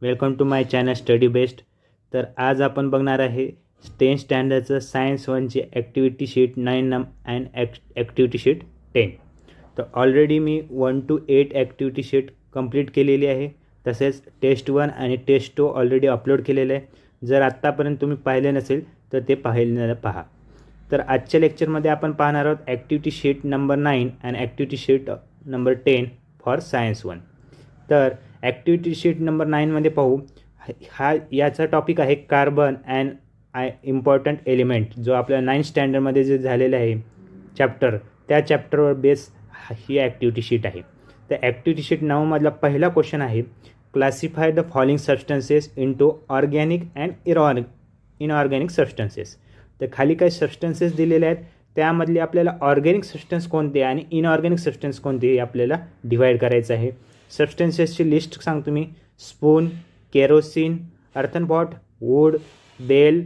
Welcome to my channel study best. तर आज आपण बघणार आहे 10th स्टँडर्डचं सायन्स 1ची activity sheet 9 and activity sheet 10. तर ऑलरेडी मी 1 to 8 ॲक्टिव्हिटी शीट कंप्लीट केलेली आहे. तसेच टेस्ट 1 आणि टेस्ट 2 ऑलरेडी अपलोड केलेलं आहे. जर आत्तापर्यंत तुम्ही पाहिले नसेल तर ते पहा. तर आजच्या लेक्चरमध्ये आपण पाहणार आहोत activity sheet number 9 and activity sheet number 10 for science 1. तर ॲक्टिव्हिटी शीट नंबर 9मध्ये पाहू. याचा टॉपिक आहे कार्बन अँड इम्पॉर्टंट एलिमेंट, जो आपल्या 9th स्टँडर्डमध्ये जे झालेलं आहे चॅप्टर, त्या चॅप्टरवर बेस ही ॲक्टिव्हिटी शीट आहे. तर ॲक्टिव्हिटी शीट 9मधला पहिला क्वेश्चन आहे, classify the following substances into organic and inorganic substances. तर खाली काही सबस्टन्सेस दिलेले आहेत, त्यामधले आपल्याला ऑर्गॅनिक सबस्टन्स कोणते आणि इनऑर्गॅनिक सबस्टन्स कोणते हे आपल्याला डिवाईड करायचं आहे. सबस्टन्सेसची लिस्ट सांगतो मी. Spoon, kerosene, earthen pot, wood, bell,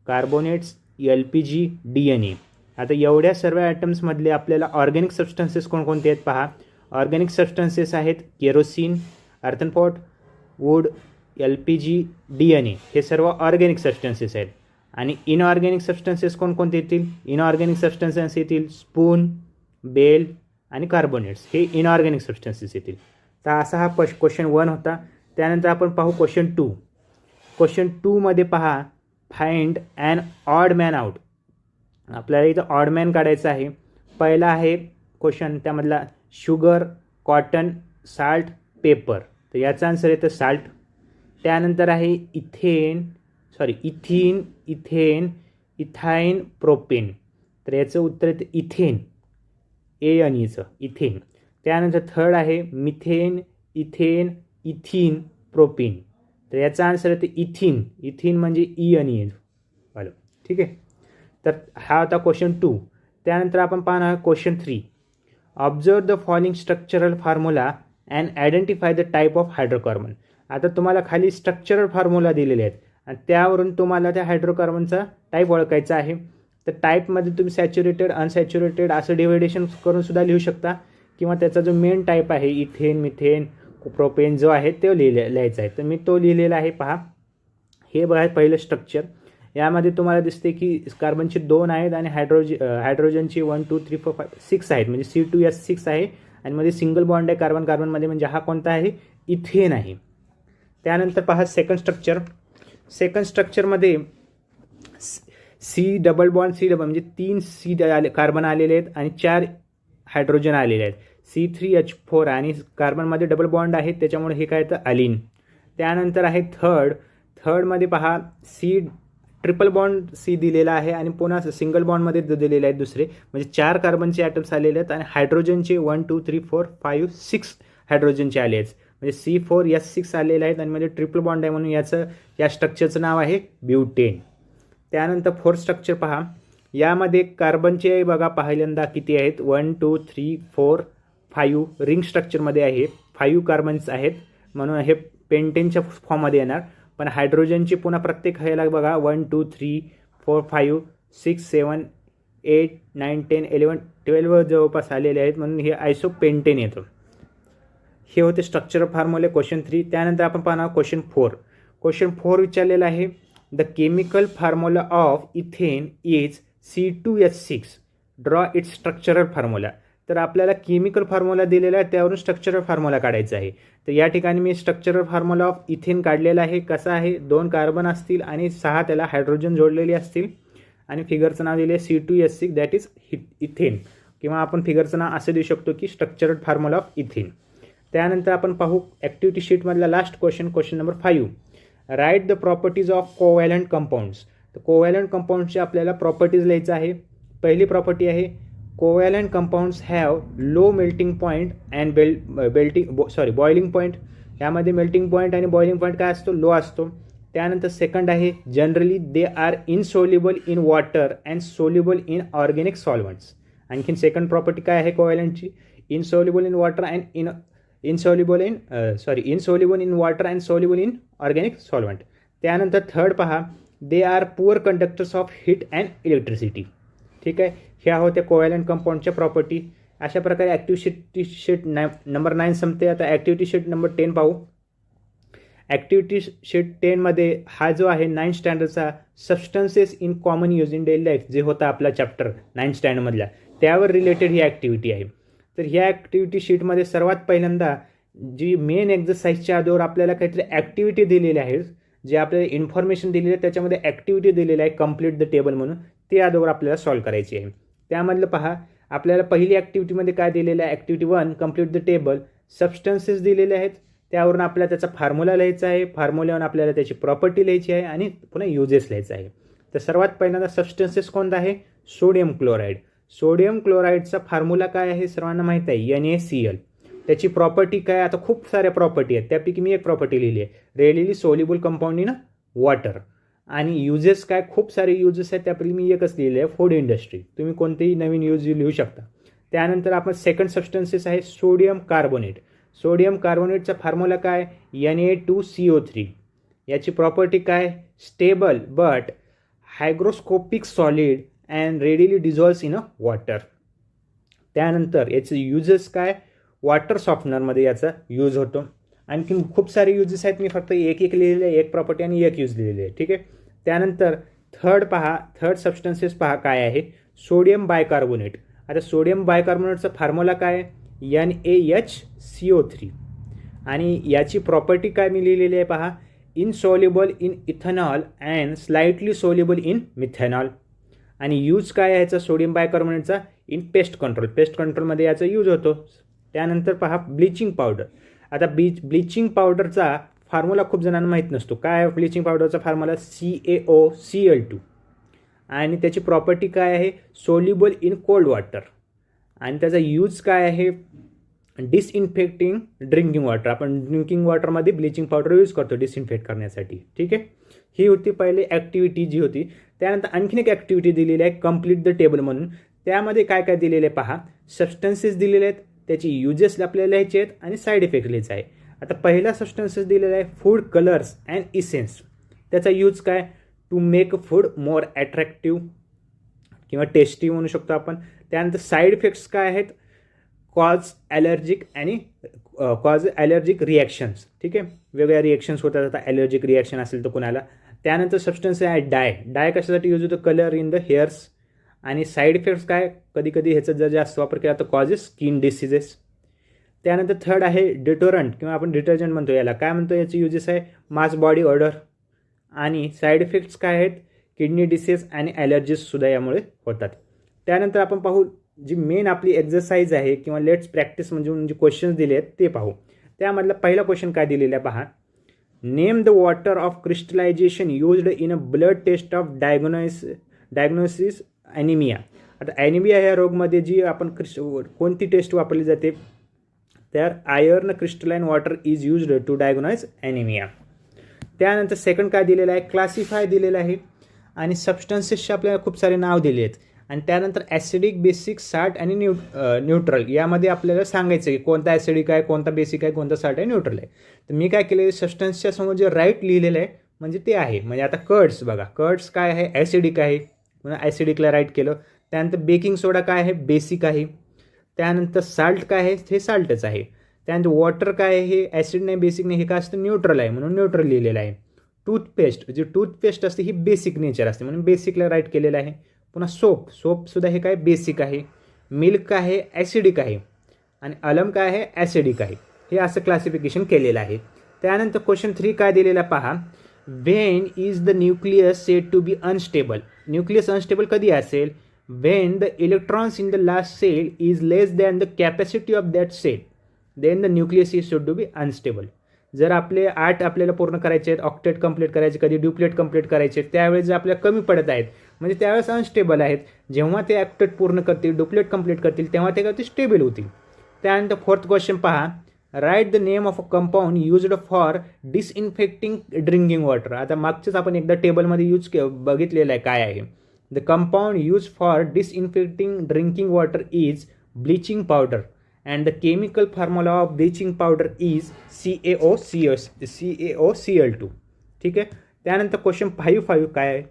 carbonates, LPG, DNA. आता एवढ्या सर्व आयटम्समधले आपल्याला ऑर्गॅनिक सबस्टन्सेस कोणकोणते आहेत पहा. ऑर्गॅनिक सबस्टन्सेस आहेत kerosene, earthen pot, wood, LPG, DNA. हे सर्व ऑर्गॅनिक सबस्टन्सेस आहेत. आणि इनऑर्गॅनिक सबस्टन्सेस कोणकोणते येतील? इनऑर्गॅनिक सबस्टन्सेस येतील स्पून, बेल आणि कार्बोनेट्स. हे इनऑर्गॅनिक सबस्टन्सेस येतील. तर असा हा क्वेश्चन 1 होता. त्यानंतर आपण पाहू क्वेश्चन 2. क्वेश्चन 2मध्ये पहा, find an odd man out. आपल्याला इथं ऑड मॅन काढायचं आहे. पहिला आहे क्वेश्चन, त्यामधला शुगर, कॉटन, साल्ट, पेपर. तर याचा आन्सर येतं साल्ट. त्यानंतर आहे इथेन, इथाईन, प्रोपेन. तर याचं उत्तर येतं इथेन, इथेन. त्यानंतर थर्ड आहे मिथेन, इथीन, प्रोपेन. तर याचा आन्सर येतं इथीन म्हणजे वालं. ठीक आहे. तर हा होता क्वेश्चन 2. त्यानंतर आपण पाहणार question 3. Observe the following structural formula and identify the type of hydrocarbon. आता तुम्हाला खाली स्ट्रक्चरल फॉर्म्युला दिलेले आहेत आणि त्यावरून तुम्हाला त्या हायड्रोकार्बनचा टाईप ओळखायचा आहे. तर टाईपमध्ये तुम्ही सॅच्युरेटेड, अनसॅच्युरेटेड असं डिव्हायडेशन करून सुद्धा लिहू शकता, किंवा त्याचा जो मेन टाईप आहे इथेन, मिथेन, प्रोपेन जो आहे तो लिहायचा आहे. तर मी तो लिहिलेला आहे. पहा, हे बघा पहिलं स्ट्रक्चर. यामध्ये तुम्हाला दिसते की कार्बनचे 2 आहेत आणि हायड्रोजनची 1 2 3 4 5 6 आहेत, म्हणजे C2S6 आहे. आणि मध्ये सिंगल बॉन्ड आहे कार्बनमध्ये, म्हणजे हा कोणता आहे? इथेन आहे. त्यानंतर पहा सेकंड स्ट्रक्चरमध्ये डबल बॉन्ड म्हणजे 3 C कार्बन आलेले आहेत आणि 4 हायड्रोजन आलेले आहेत. C3H4 आणि कार्बनमध्ये डबल बॉन्ड आहे, त्याच्यामुळे हे काय येतं? अलिन. त्यानंतर आहे थर्डमध्ये पहा ट्रिपल बॉन्ड C दिलेला आहे आणि पुन्हा सिंगल बॉन्डमध्ये दिलेले आहेत दुसरे, म्हणजे 4 कार्बनचे ॲटम्स आलेले आहेत आणि हायड्रोजनचे 1 2 3 4 5 6 हायड्रोजनचे आले आहेत, म्हणजे C4S6 आलेले आहेत आणि मध्ये ट्रिपल बॉन्ड आहे, म्हणून या स्ट्रक्चरचं नाव आहे ब्युटेन. त्यानंतर फोर्थ स्ट्रक्चर पहा. यामध्ये कार्बनचे बघा पहिल्यांदा किती आहेत? 1 2 3 4 5 रिंग स्ट्रक्चरमध्ये आहे. 5 कार्बन्स आहेत, म्हणून हे पेंटेनच्या फॉर्ममध्ये येणार. पण हायड्रोजनची पुन्हा प्रत्येक ह्याला बघा 1 2 3 4 5 6 7 8 9 10 11 12 जवळपास आलेले आहेत, म्हणून हे आयसोपेंटेन येतं. हे होते स्ट्रक्चर फॉर्म्युले क्वेश्चन 3. त्यानंतर आपण पाहणार क्वेश्चन 4. क्वेश्चन 4 विचारलेला आहे, the chemical formula of ethane is C2H6. Draw it's structural formula. तर आपल्याला केमिकल फॉर्म्युला दिलेला आहे, त्यावरून स्ट्रक्चरल फॉर्म्युला काढायचा आहे. तर या ठिकाणी मी स्ट्रक्चरल फॉर्म्युला ऑफ इथेन काढलेला आहे. कसा आहे? 2 कार्बन असतील आणि 6 त्याला हायड्रोजन जोडलेले असतील आणि फिगरचं नाव दिले C2H6, दॅट इज इथेन, किंवा आपण फिगरचं नाव असं देऊ शकतो की स्ट्रक्चरल फॉर्म्युला ऑफ इथेन. त्यानंतर आपण पाहू ॲक्टिव्हिटी शीटमधला last question number 5. Write the properties of covalent compounds. तर कोव्हॅलंट कंपाऊंड्सचे आपल्याला प्रॉपर्टीज लिहायचं आहे. पहिली प्रॉपर्टी आहे, covalent compounds have low melting point and boiling point. यामध्ये मेल्टिंग पॉईंट आणि बॉइलिंग पॉईंट काय असतो? लो असतो. त्यानंतर सेकंड आहे, generally they are insoluble in water and soluble in organic solvents. आणखीन सेकंड प्रॉपर्टी काय आहे कोव्हॅलंटची? Insoluble in water and insoluble in water and soluble in organic solvent. त्यानंतर थर्ड पहा, they are poor conductors of heat and electricity. ठीक आहे. ह्या होत्या कोव्हॅलंट कंपाऊंडच्या प्रॉपर्टी. अशा प्रकारे ॲक्टिव्हिटी शीट नंबर 9 संपते. आता ॲक्टिव्हिटी शीट नंबर 10 पाहू. ॲक्टिव्हिटी शीट 10मध्ये हा जो आहे 9th स्टँडर्डचा substances in common use in daily life जे होता आपला चॅप्टर 9th स्टँडर्डमधला, त्यावर रिलेटेड ही ॲक्टिव्हिटी आहे. तर ह्या ॲक्टिव्हिटी शीटमध्ये सर्वात पहिल्यांदा जी मेन एक्झरसाईजच्या आधीवर आपल्याला काहीतरी ॲक्टिव्हिटी दिलेल्या आहेत, जे आपल्याला इन्फॉर्मेशन दिलेली आहे त्याच्यामध्ये ॲक्टिव्हिटी दिलेली आहे कंप्लीट द टेबल म्हणून, ते आधीवर आपल्याला सॉल्व्ह करायची आहे. त्यामधलं पहा, आपल्याला पहिली ॲक्टिव्हिटीमध्ये काय दिलेलं आहे, activity 1 complete the table, substances दिलेले आहेत, त्यावरून आपल्याला त्याचा फॉर्म्युला लिहायचा आहे, फॉर्म्युल्यावरून आपल्याला त्याची प्रॉपर्टी लिहायची आहे आणि पुन्हा युजेस लिहायचा आहे. तर सर्वात पहिल्यांदा सबस्टन्सेस कोणता आहे, सोडियम क्लोराईड. सोडियम क्लोराईडचा फॉर्म्युला काय आहे सर्वांना माहीत आहे, NaCl. त्याची प्रॉपर्टी काय, आता खूप साऱ्या प्रॉपर्टी आहेत, त्यापैकी मी एक प्रॉपर्टी लिहिली आहे, readily soluble compound in water. आणि युजेस काय, खूप सारे युजेस आहेत, त्यापैकी मी एकच लिहिले आहे, फूड इंडस्ट्री. तुम्ही कोणतेही नवीन यूज लिहू शकता. त्यानंतर आपण सेकंड सबस्टन्सेस आहे सोडियम कार्बोनेट. सोडियम कार्बोनेटचा फॉर्म्युला काय, Na2CO3. याची प्रॉपर्टी काय, stable but hygroscopic solid and readily dissolves in water. त्यानंतर याचे युजेस काय, वॉटर सॉफ्टनरमध्ये याचा यूज होतो. आणखी खूप सारे युजेस आहेत, मी फक्त एक लिहिलेले आहे, एक प्रॉपर्टी आणि एक यूज लिहिलेले आहे, ठीक आहे. त्यानंतर थर्ड सबस्टन्सेस पहा काय आहे, सोडियम बायकार्बोनेट. आता सोडियम बायकार्बोनेटचा फॉर्म्युला काय, NaHCO3. आणि याची प्रॉपर्टी काय मी लिहिलेली आहे पहा, insoluble in ethanol and slightly soluble in methanol. आणि यूज काय आहे याचा सोडियम बायकार्बोनेटचा, इन पेस्ट कंट्रोल. पेस्ट कंट्रोलमध्ये याचा यूज होतो. त्यानंतर पहा ब्लिचिंग पावडर. आता ब्लिचिंग पावडरचा फॉर्म्युला खूप जणांना माहीत नसतो. काय ब्लिचिंग पावडरचा फॉर्म्युला, CaOCl2. आणि त्याची प्रॉपर्टी काय आहे, सोल्युबल इन कोल्ड वॉटर. आणि त्याचा यूज काय आहे, डिसइन्फेक्टिंग ड्रिंकिंग वॉटर. आपण ड्रिंकिंग वॉटरमध्ये ब्लिचिंग पावडर यूज करतो डिसइन्फेक्ट करण्यासाठी, ठीक आहे. ही होती पहिली ॲक्टिव्हिटी जी होती. त्यानंतर आणखीन एक ॲक्टिव्हिटी दिलेली आहे कंप्लीट द टेबल म्हणून. त्यामध्ये काय काय दिलेले आहे पहा, सबस्टन्सेस दिलेले आहेत, त्याची युजेस आपल्याला लिहायचे आहेत आणि साईड इफेक्ट लिहायचा आहे. आता पहिला सबस्टन्सेस दिलेला आहे फूड कलर्स अँड इसेन्स. त्याचा यूज काय, to make food more attractive किंवा टेस्टी म्हणू शकतो आपण. त्यानंतर साईड इफेक्ट्स काय आहेत, कॉज ॲलर्जिक रिॲक्शन्स, ठीक आहे. वेगवेगळ्या रिॲक्शन्स होतात, आता ॲलर्जिक रिॲक्शन असेल तर कुणाला. त्यानंतर सबस्टन्स आहे डाय कशासाठी यूज होतो, कलर इन द हेअर्स. आणि साईड इफेक्ट्स काय, कधी कधी ह्याचा जर जास्त वापर केला तर कॉजेस स्किन डिसीजेस. त्यानंतर थर्ड आहे डिटोरंट किंवा आपण डिटर्जंट म्हणतो, याला काय म्हणतो, याचे युजेस आहे मास बॉडी ऑर्डर. आणि साईड इफेक्ट्स काय आहेत, किडनी डिसीज आणि ॲलर्जीजसुद्धा यामुळे होतात. त्यानंतर आपण पाहू जी मेन आपली एक्झरसाईज आहे किंवा लेट्स प्रॅक्टिस म्हणजे क्वेश्चन्स दिले आहेत ते पाहू. त्यामधला पहिला क्वेश्चन काय दिलेला आहे पहा, name the water of crystallisation used in a blood test of diagnosis anaemia. आता ॲनिमिया ह्या रोगमध्ये जी आपण कोणती टेस्ट वापरली जाते, तर iron crystalline water is used to diagnose anaemia. त्यानंतर सेकंड काय दिलेलं आहे, क्लासिफाय दिलेलं आहे. आणि सबस्टन्सेसचे आपल्याला खूप सारे नाव दिले आहेत. आणि त्यानंतर ॲसिडिक, बेसिक, साल्ट आणि न्यूट्रल. यामध्ये आपल्याला सांगायचं की कोणता ॲसिडिक आहे, कोणता बेसिक आहे, कोणता साल्ट आहे, न्यूट्रल आहे. तर मी काय केलं, सबस्टन्सच्या समोर जे राईट लिहिलेलं आहे म्हणजे ते आहे. म्हणजे आता कर्ड्स बघा, कर्ड्स काय आहे, ॲसिडिक आहे, म्हणून ॲसिडिकला राईट केलं. त्यानंतर बेकिंग सोडा काय आहे, बेसिक आहे. त्यानंतर साल्ट काय आहे, हे साल्टच आहे. त्यानंतर वॉटर काय आहे, हे ॲसिड नाही, बेसिक नाही, हे काय असतं, न्यूट्रल आहे, म्हणून न्यूट्रल लिहिलेलं आहे. टूथपेस्ट, जी टूथपेस्ट असते ही बेसिक नेचर असते, म्हणून बेसिकला राईट केलेलं आहे. पुन्हा सोपसुद्धा हे काय बेसिक आहे. मिल्क आहे ॲसिडिक आहे. आणि अलम काय आहे, ॲसिडिक आहे. हे असं क्लासिफिकेशन केलेलं आहे. त्यानंतर क्वेश्चन 3 काय दिलेला पहा, when is the nucleus said to be unstable. Nucleus unstable कधी असेल, when the electrons in the last shell is less than the capacity of that shell, then the nucleus is should to be unstable. जर आपले 8 आपल्याला पूर्ण करायचे आहेत, octet complete करायचे, कधी ड्युप्लेट कंप्लीट करायचे, त्यावेळेस जर आपल्याला कमी पडत आहेत म्हणजे त्यावेळेस अनस्टेबल आहेत. जेव्हा ते ऑक्टेट पूर्ण करतील, ड्युप्लेट कंप्लीट करतील, तेव्हा ते काय स्टेबल होतील. त्यानंतर फोर्थ क्वेश्चन पहा, write the name of a compound used for disinfecting drinking water. आता मागच्याच आपण एकदा टेबलमध्ये बघितलेलं आहे काय आहे. The compound use for disinfecting drinking water is bleaching powder and the chemical formula of bleaching powder is CaOCl2. ठीक आहे. त्यानंतर क्वेश्चन 5 काय आहे,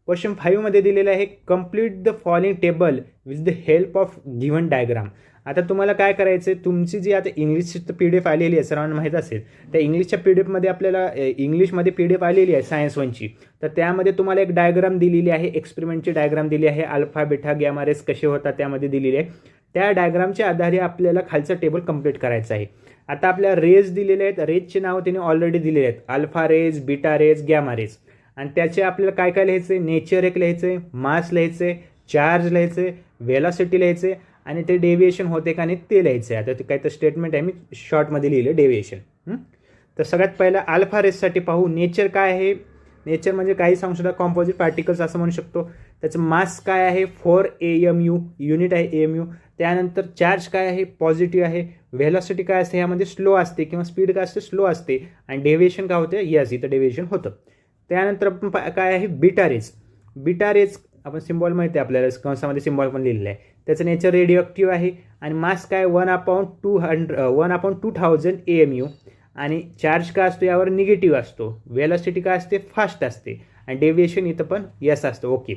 क्वेश्चन 5मध्ये दिलेलं आहे complete the following table with the help of given diagram. आता तुम्हाला काय करायचं आहे, तुमची जी आता इंग्लिशची PDF आलेली आहे, सर्वांना माहीत असेल, त्या इंग्लिशच्या PDFमध्ये आपल्याला इंग्लिशमध्ये PDF आलेली आहे सायन्स 1ची, तर त्यामध्ये तुम्हाला एक डायग्राम दिलेली आहे, एक्सपेरिमेंटची डायग्राम दिली आहे, अल्फा बीटा गॅमा रेस कसे होतात त्यामध्ये दिलेली आहे. त्या डायग्रामच्या आधारे आपल्याला खालचं टेबल कंप्लीट करायचं आहे. आता आपल्याला रेज दिलेले आहेत, रेजचे नाव त्यांनी ऑलरेडी दिलेले आहेत, alpha rays, beta rays, gamma rays. आणि त्याचे आपल्याला काय काय लिहायचं आहे, नेचर एक लिहायचं आहे, मास लिहायचं आहे, चार्ज लिहायचं आहे, वेलॉसिटी लिहायचं आहे आणि ते डेव्हिएशन होते का नाही ते लिहायचं आहे. आता ते काय तर स्टेटमेंट आहे, मी शॉर्टमध्ये लिहिलं डेव्हिएशन. तर सगळ्यात पहिलं अल्फा रेससाठी पाहू. नेचर काय आहे, नेचर म्हणजे काही सांगू शकता कॉम्पोजिट पार्टिकल्स असं म्हणू शकतो. त्याचं मास काय आहे 4 AMU, युनिट आहे AMU. त्यानंतर चार्ज काय आहे पॉझिटिव्ह आहे. व्हेलॉसिटी काय असते ह्यामध्ये स्लो असते किंवा स्पीड काय असते स्लो असते. आणि डेव्हिएशन काय होते, यस इथं डेव्हिएशन होतं. त्यानंतर आपण काय आहे बीटा रेज. बीटा रेज आपण सिम्बॉल माहिती आहे आपल्याला, कंसामध्ये सिम्बॉल पण लिहिलेलं आहे. त्याचं नेचर रेडिओ ॲक्टिव्ह आहे आणि मास काय 1/2000 AMU. आणि चार्ज काय असतो यावर निगेटिव्ह असतो. वेलॉसिटी काय असते फास्ट असते आणि डेव्हिएशन इथं पण यस असतं. ओके.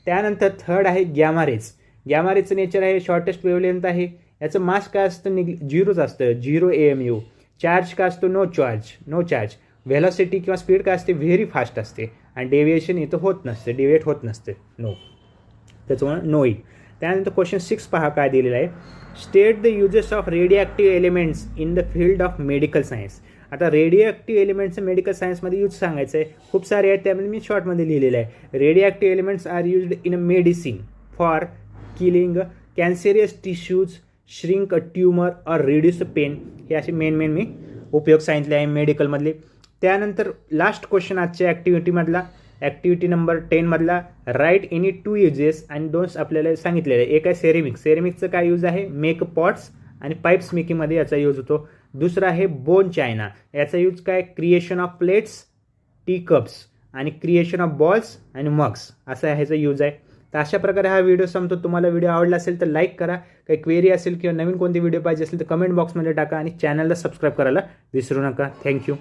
त्यानंतर थर्ड आहे गॅमा रेज. गॅमा रेजचं नेचर आहे शॉर्टेस्ट वेवलेंथ आहे. याचं मास काय असतं झिरोच असतं 0 AMU. चार्ज काय असतो नो चार्ज. व्हेलॉसिटी किंवा स्पीड काय असते व्हेरी फास्ट असते आणि डेव्हिएशन इथं होत नसते, डेव्हिएट होत नसते, नो. त्याच्यामुळे नो इट. त्यानंतर क्वेश्चन 6 पहा काय दिलेलं आहे. State the uses of radio active elements in the field of medical science. आता रेडिओ ॲक्टिव्ह एलिमेंट्सचं मेडिकल सायन्समध्ये यूज सांगायचं आहे. खूप सारे आहेत त्यामध्ये मी शॉर्टमध्ये लिहिलेलं आहे. Radio active elements are used in a medicine for killing cancerous tissues, shrink a tumour or reduce pain. हे असे मेन मी उपयोग सांगितले आहे मेडिकलमधले. त्यानंतर लास्ट क्वेश्चन आजच्या ॲक्टिव्हिटीमधला, ॲक्टिव्हिटी नंबर 10मधला, राईट एनी 2 युजेस आणि 2 आपल्याला सांगितलेलं आहे. एक आहे सेरेमिक. सेरेमिकचं काय यूज आहे मेक पॉट्स आणि पाईप्स मेकिंगमध्ये याचा यूज होतो. दुसरा आहे बोन चायना. याचा यूज काय creation of plates, T cups आणि क्रिएशन ऑफ बॉल्स आणि मग्स असा ह्याचा यूज आहे. तर अशा प्रकारे हा व्हिडिओ संपतो. तुम्हाला व्हिडिओ आवडला असेल तर लाईक करा. काही क्वेरी असेल किंवा नवीन कोणती व्हिडिओ पाहिजे असेल तर कमेंट बॉक्समध्ये टाका आणि चॅनलला सबस्क्राईब करायला विसरू नका. थँक्यू.